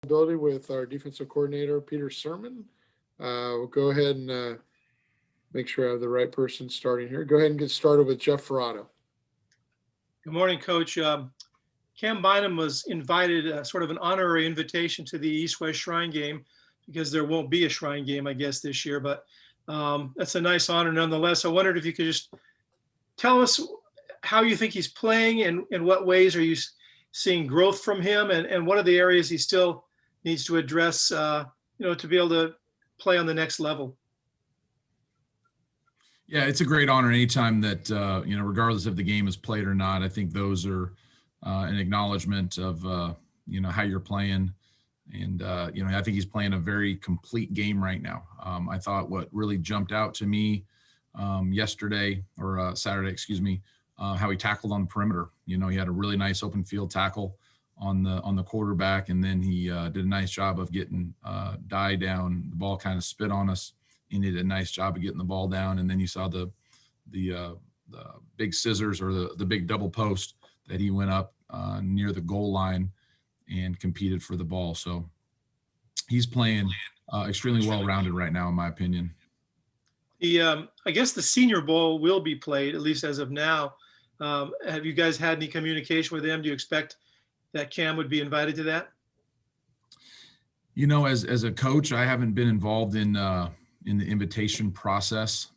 ability with our defensive coordinator, Peter Sirmon. We'll go ahead and make sure I have the right person starting here. Go ahead and get started with Jeff Ferrato. Good morning, Coach. Cam Bynum was invited, sort of an honorary invitation to the East-West Shrine Game because there won't be a Shrine Game, I guess, this year. But that's a nice honor nonetheless. I wondered if you could just tell us how you think he's playing and in what ways are you seeing growth from him, and what are the areas he still needs to address, to be able to play on the next level. Yeah, it's a great honor anytime that, regardless if the game is played or not. I think those are an acknowledgement of, how you're playing. And, I think he's playing a very complete game right now. I thought what really jumped out to me yesterday or Saturday, how he tackled on the perimeter. He had a really nice open field tackle on the quarterback, and then he did a nice job of getting Dye down. The ball kind of spit on us. He did a nice job of getting the ball down, and then you saw the big scissors or the big double post that he went up near the goal line and competed for the ball. So he's playing extremely well-rounded right now, in my opinion. I guess the Senior Bowl will be played, at least as of now. Have you guys had any communication with them? Do you expect that Cam would be invited to that? As a coach, I haven't been involved in the invitation process.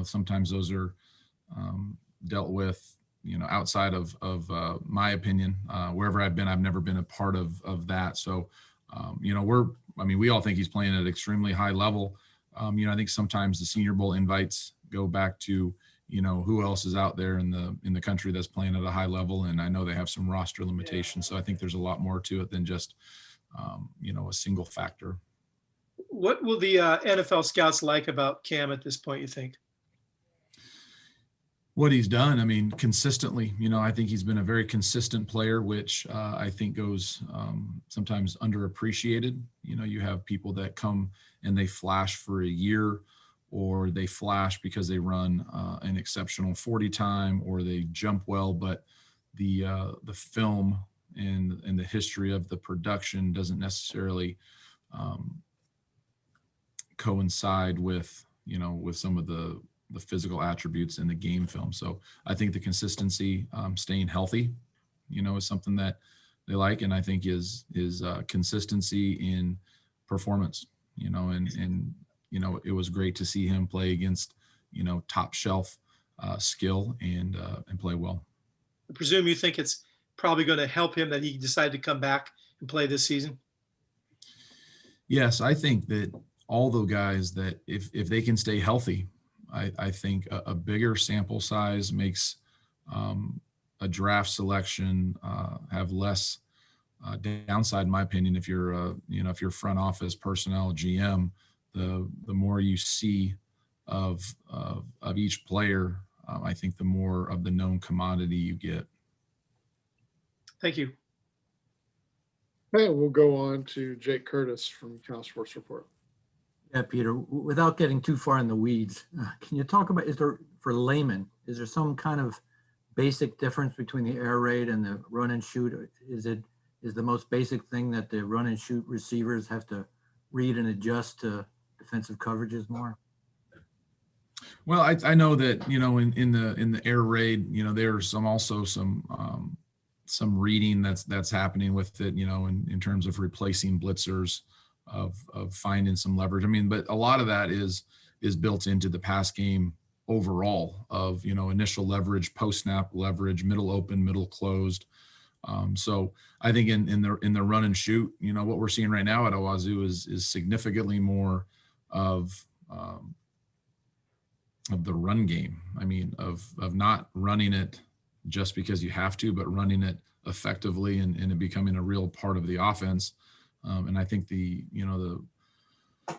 Sometimes those are dealt with, outside of my opinion. Wherever I've been, I've never been a part of that. So, we all think he's playing at an extremely high level. I think sometimes the Senior Bowl invites go back to, who else is out there in the country that's playing at a high level. And I know they have some roster limitations. So I think there's a lot more to it than just, a single factor. What will the NFL scouts like about Cam at this point, you think? What he's done, consistently, I think he's been a very consistent player, which I think goes sometimes underappreciated. You have people that come and they flash for a year, or they flash because they run an exceptional 40 time, or they jump well, but the film and the history of the production doesn't necessarily coincide with some of the physical attributes in the game film. So I think the consistency, staying healthy, is something that they like. And I think his consistency in performance, and it was great to see him play against, top shelf skill and play well. I presume you think it's probably going to help him that he decided to come back and play this season? Yes, I think that all the guys that if they can stay healthy, I think a bigger sample size makes a draft selection have less downside, in my opinion. If you're if you're front office personnel GM, the more you see of each player, I think the more of the known commodity you get. Thank you. Okay, we'll go on to Jake Curtis from Cal Sports Report. Yeah, Peter, without getting too far in the weeds, can you talk about, for laymen, is there some kind of basic difference between the air raid and the run and shoot? Is the most basic thing that the run and shoot receivers have to read and adjust to defensive coverages more? Well, I know that, in the air raid, there's some reading that's happening with it, in terms of replacing blitzers, of finding some leverage. But a lot of that is built into the pass game overall of, initial leverage, post snap leverage, middle open, middle closed. So I think in the run and shoot, what we're seeing right now at Wazoo is significantly more of the run game. Of not running it just because you have to, but running it effectively and it becoming a real part of the offense. And I think the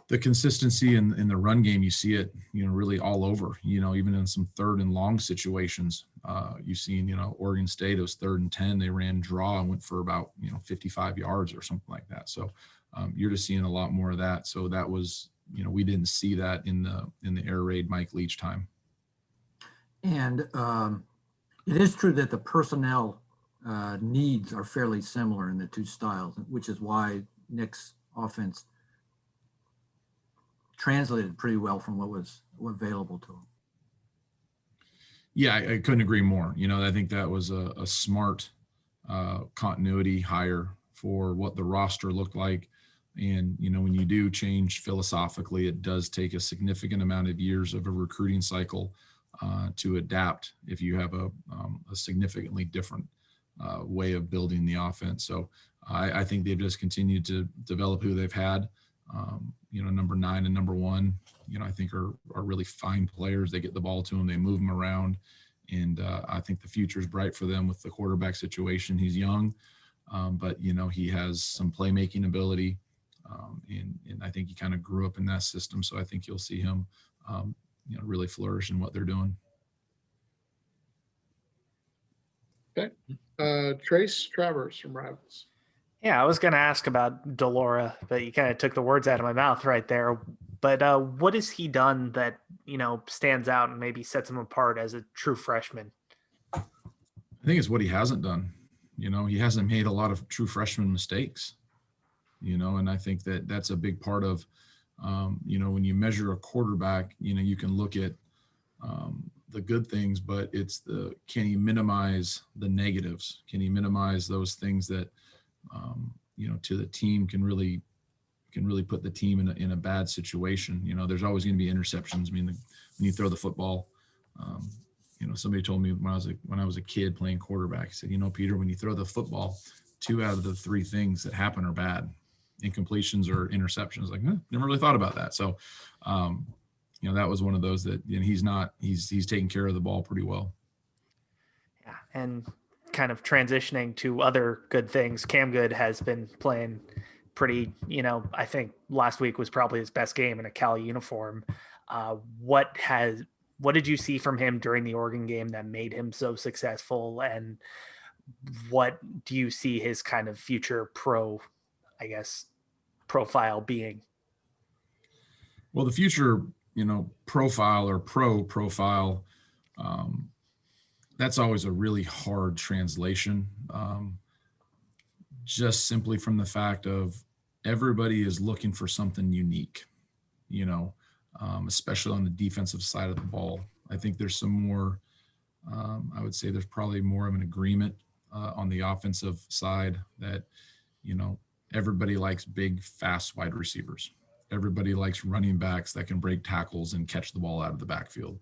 consistency in the run game, you see it, really all over, even in some 3rd and long situations. You've seen, Oregon State, it was 3rd and 10, they ran draw and went for about, 55 yards or something like that. So you're just seeing a lot more of that. So that was, we didn't see that in the air raid Mike Leach time. And it is true that the personnel needs are fairly similar in the two styles, which is why Knicks offense translated pretty well from what was available to him. Yeah, I couldn't agree more. I think that was a smart continuity hire for what the roster looked like. And, when you do change philosophically, it does take a significant amount of years of a recruiting cycle to adapt if you have a significantly different way of building the offense. So I think they've just continued to develop who they've had. Number 9 and number 1, I think are really fine players. They get the ball to them, they move them around. And I think the future is bright for them with the quarterback situation. He's young, but he has some playmaking ability. And I think he kind of grew up in that system. So I think you'll see him, really flourish in what they're doing. Okay. Trace Travers from Rivals. Yeah, I was going to ask about Delora, but you kind of took the words out of my mouth right there. But what has he done that, stands out and maybe sets him apart as a true freshman? I think it's what he hasn't done. He hasn't made a lot of true freshman mistakes, and I think that that's a big part of, when you measure a quarterback, you can look at the good things, but it's can he minimize the negatives? Can he minimize those things that, to the team can really put the team in a bad situation? There's always going to be interceptions. I mean, when you throw the football, somebody told me when I was a kid playing quarterback, he said, Peter, when you throw the football, 2 out of the 3 things that happen are bad: incompletions or interceptions. Like, never really thought about that. So, that was one of those that he's taking care of the ball pretty well. Yeah, and kind of transitioning to other good things, Cam Good has been playing pretty, I think last week was probably his best game in a Cal uniform. What did you see from him during the Oregon game that made him so successful? And what do you see his kind of future profile being? Well, the future, profile or pro profile, that's always a really hard translation. Just simply from the fact of everybody is looking for something unique, especially on the defensive side of the ball. I think there's some more, I would say there's probably more of an agreement on the offensive side that, everybody likes big, fast wide receivers. Everybody likes running backs that can break tackles and catch the ball out of the backfield.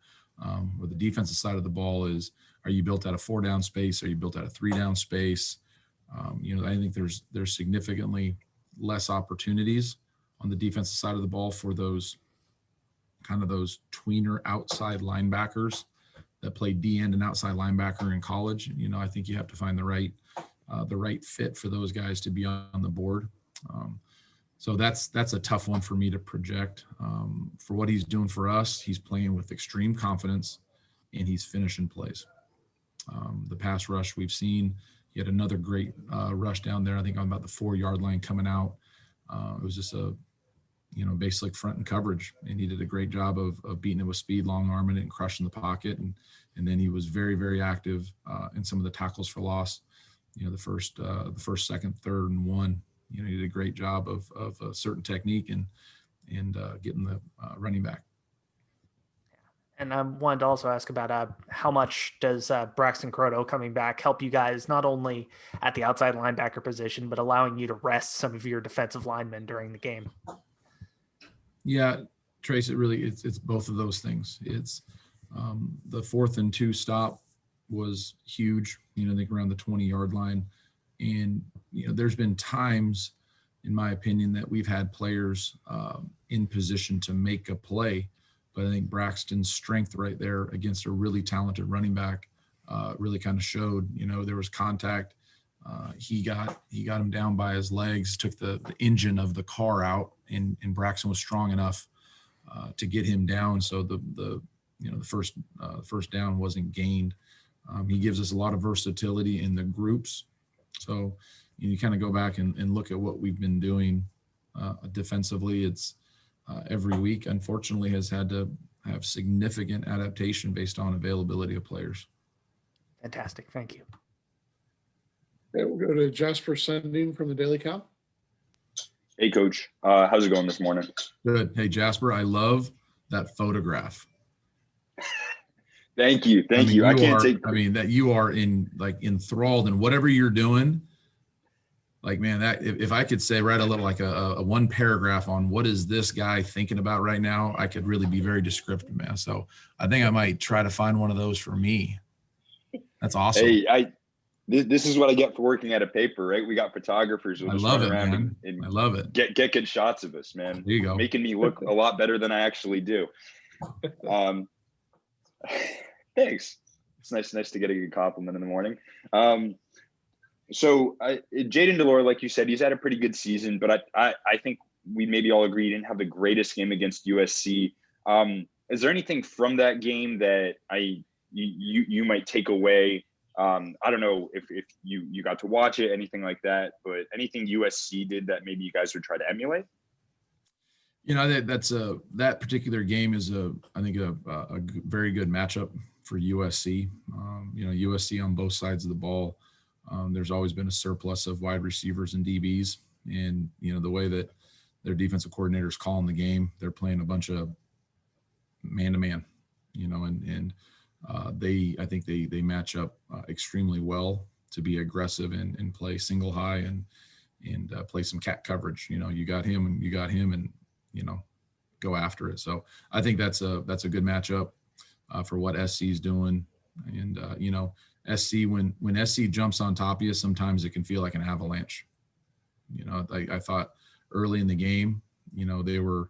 Where the defensive side of the ball is, are you built out of 4-down space? Are you built out of 3-down space? I think there's significantly less opportunities on the defensive side of the ball for those tweener outside linebackers that play D end and outside linebacker in college. I think you have to find the right fit for those guys to be on the board. So that's a tough one for me to project. For what he's doing for us, he's playing with extreme confidence and he's finishing plays. The pass rush we've seen, he had another great rush down there, I think on about the 4-yard line coming out. It was just basic front and coverage, and he did a great job of beating it with speed, long arming it, and crushing the pocket. And then he was very, very active in some of the tackles for loss. The first, second, third, and 1. He did a great job of a certain technique and getting the running back. And I wanted to also ask about how much does Braxtoncroto coming back help you guys, not only at the outside linebacker position, but allowing you to rest some of your defensive linemen during the game? Yeah, Trace, it's both of those things. It's the 4th and 2 stop was huge, I think around the 20-yard line. And, there's been times, in my opinion, that we've had players in position to make a play. But I think Braxton's strength right there against a really talented running back really kind of showed. There was contact. He got him down by his legs, took the engine of the car out, and Braxton was strong enough to get him down. So the first down wasn't gained. He gives us a lot of versatility in the groups. So you kind of go back and look at what we've been doing defensively. It's every week, unfortunately, has had to have significant adaptation based on availability of players. Fantastic. Thank you. Okay, we'll go to Jasper Sundin from the Daily Cal. Hey, Coach. How's it going this morning? Good. Hey, Jasper, I love that photograph. Thank you. Thank you. I can't take. I mean, that you are enthralled in whatever you're doing. Like, man, that if I could say, write a little, like a one paragraph on what is this guy thinking about right now, I could really be very descriptive, man. So I think I might try to find one of those for me. That's awesome. Hey, this is what I get for working at a paper, right? We got photographers who I just love run it, around man. and I love it. get good shots of us, man. There you go. Making me look a lot better than I actually do. Thanks. It's nice to get a good compliment in the morning. So Jaden Delore, like you said, he's had a pretty good season, but I think we maybe all agree he didn't have the greatest game against USC. Is there anything from that game that you might take away? I don't know if you got to watch it, anything like that, but anything USC did that maybe you guys would try to emulate? You know, that particular game is I think a very good matchup for USC. You know, USC on both sides of the ball. There's always been a surplus of wide receivers and DBs, and you know the way that their defensive coordinators calling the game, they're playing a bunch of man-to-man. You know, and I think they match up extremely well to be aggressive and play single high and play some cat coverage. You know, you got him, and you know, go after it. So I think that's a good matchup for what SC is doing. And you know, SC when SC jumps on top of you, sometimes it can feel like an avalanche. You know, I thought early in the game, you know, they were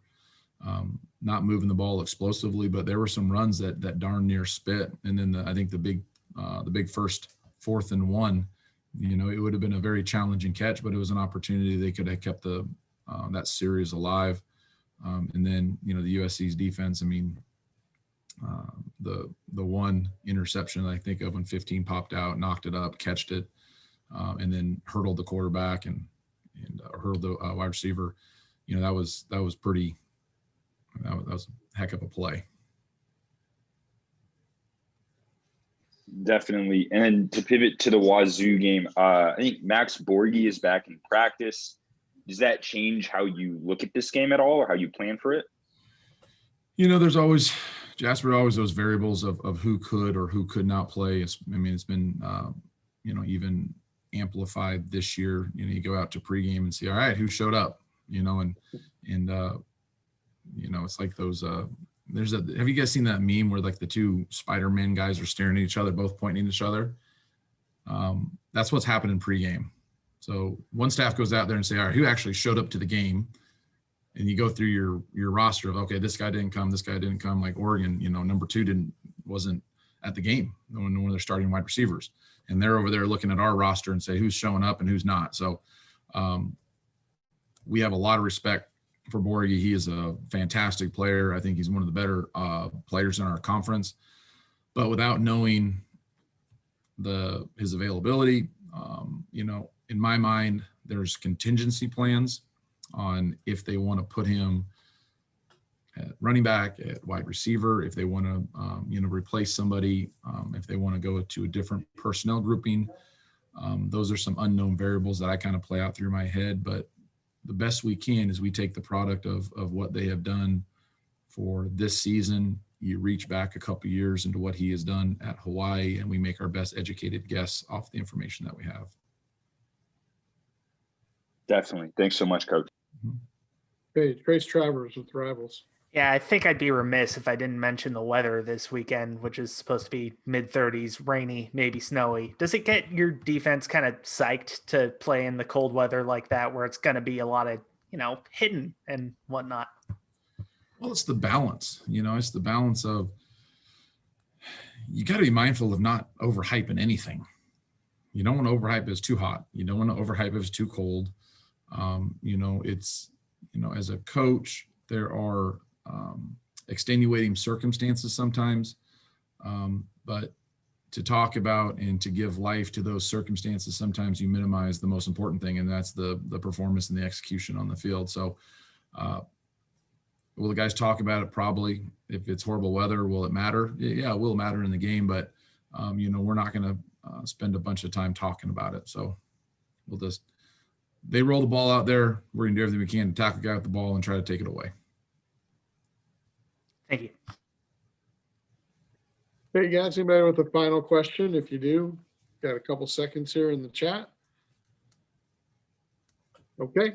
not moving the ball explosively, but there were some runs that darn near spit. And then I think the big first 4th and 1, you know, it would have been a very challenging catch, but it was an opportunity they could have kept that series alive. And then, you know, the USC's defense, I mean, the one interception I think of when 15 popped out, knocked it up, catched it, and then hurdled the quarterback and hurdled the wide receiver. You know, that was pretty. That was a heck of a play. Definitely. And to pivot to the Wazoo game, I think Max Borghi is back in practice. Does that change how you look at this game at all, or how you plan for it? You know, there's always, Jasper, always those variables of who could or who could not play. It's been, you know, even amplified this year. You know, you go out to pregame and see, all right, who showed up, you know, and you know, it's like those, have you guys seen that meme where like the two Spider-Man guys are staring at each other, both pointing at each other? That's what's happening pregame. So one staff goes out there and say, all right, who actually showed up to the game? And you go through your roster of, okay, this guy didn't come, like Oregon, you know, number 2 wasn't at the game when they're starting wide receivers. And they're over there looking at our roster and say who's showing up and who's not. So we have a lot of respect for Borghi. He is a fantastic player. I think he's one of the better players in our conference. But without knowing his availability, you know, in my mind, there's contingency plans on if they want to put him at running back, at wide receiver, if they want to, you know, replace somebody, if they want to go to a different personnel grouping. Those are some unknown variables that I kind of play out through my head, but the best we can is we take the product of what they have done for this season. You reach back a couple of years into what he has done at Hawaii, and we make our best educated guess off the information that we have. Definitely. Thanks so much, Coach. Hey, Trace Travers with Rivals. Yeah, I think I'd be remiss if I didn't mention the weather this weekend, which is supposed to be mid-30s, rainy, maybe snowy. Does it get your defense kind of psyched to play in the cold weather like that, where it's going to be a lot of, you know, hitting and whatnot? Well, it's the balance, you know, it's the balance of, you got to be mindful of not overhyping anything. You don't want to overhype if it's too hot. You don't want to overhype if it's too cold. You know, it's, you know, as a coach, there are extenuating circumstances sometimes, but to talk about and to give life to those circumstances, sometimes you minimize the most important thing, and that's the performance and the execution on the field. So will the guys talk about it? Probably. If it's horrible weather, will it matter? Yeah, it will matter in the game, but you know, we're not going to spend a bunch of time talking about it. So we'll just they roll the ball out there. We're going to do everything we can to tackle the guy with the ball and try to take it away. Thank you. Hey, guys, anybody with a final question? If you do, got a couple seconds here in the chat. Okay,